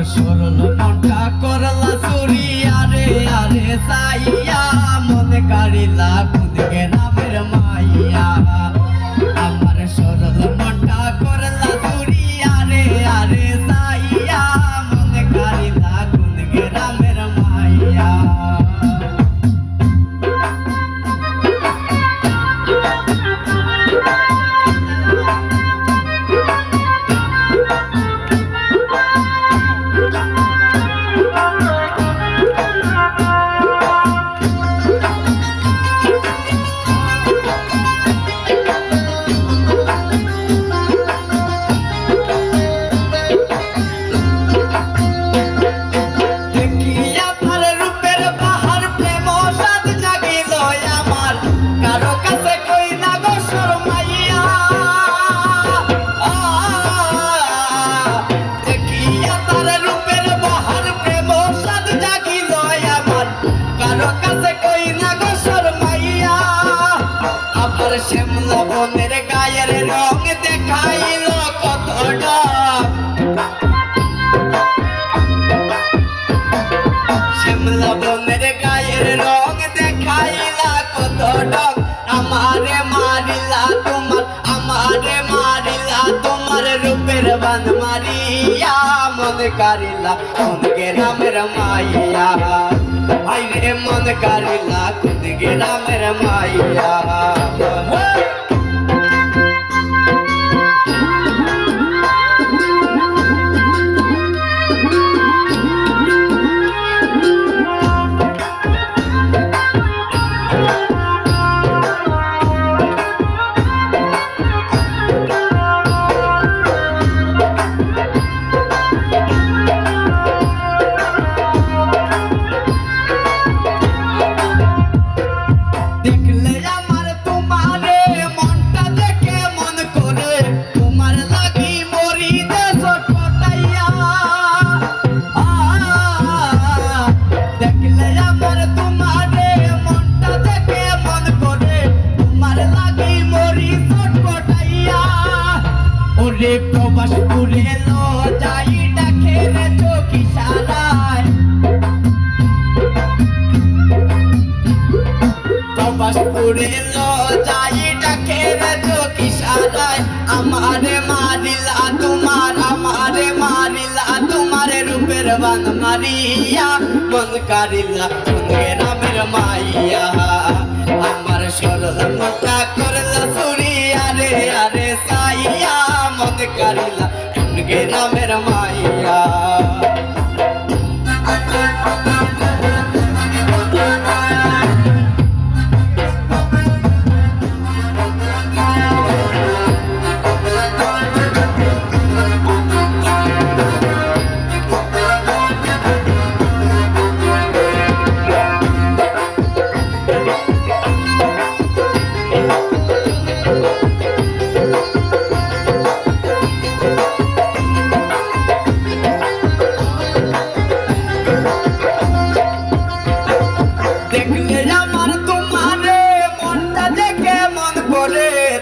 সরল মনটা করলা চুরি আরে আরে সাইয়া মনে কারিলা কুদকে নামের মাইয়া আমার সরল মনটা করলা চুরি আরে আরে সাইয়া মনে কারিলা কুদকে নামের মাইয়া শ্যামলা বনের গায়ের রং দেখাইল কতটা শ্যামলা বনের গায়ের রং দেখাইলা কতটা আমারে মারিলা তোমার রূপের বান মারিয়া মন কারিলা কোন গ্রামের মাইয়া আইরে মন কারিলা কোন গ্রামের মাইয়া প্রবাসপুরে লো যাই ডাকে রে চোখি সারায় প্রবাসপুরে লো যাই ডাকে রে চোখি সারায় আমারে মারিলা তোমার রূপের বান মারিয়া মন কারিলা কোন গ্রামের মাইয়া আমার সরল মনটা করলা চুরি আরে আরে সাইয়া মন কারিলা কোন গ্রামের মাইয়া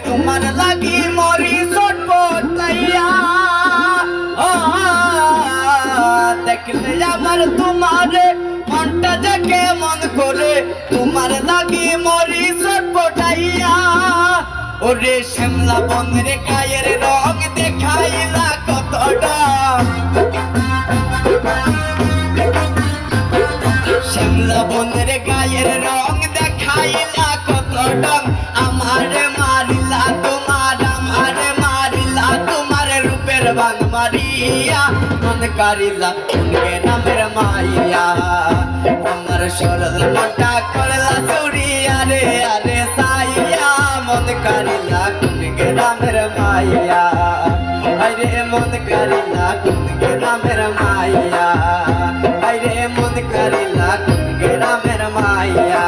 তোমার লাগি মরি ছটপটাইয়া দেখলে আমার তোমারে মনটা দেখে মন করে তোমার লাগি মরি ছটপটাইয়া ওরে শ্যামলা বনের গায়ের রং দেখাইলা কতটা শ্যামলা বনের গায়ের রং দেখাইলা কতটা আমারে মারিলা তোমার রূপের বান মারিয়া মন কারিলা কোন গ্রামের মাইয়া আমার সরল মনটা করলা চুরি আরে আরে সাইয়া মন কারিলা কোন গ্রামের মাইয়া আরে মন কারিলা কোন গ্রামের মাইয়া আরে মন কারিলা কোন গ্রামের মাইয়া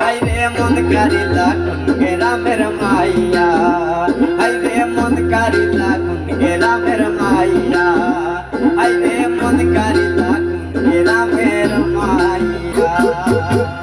আরে মন কারিলা কোন গ্রামের মাইয়া আরে মন কারিলা কোন গ্রামের মাইয়া আরে মন কারিলা কোন গ্রামের মাইয়া।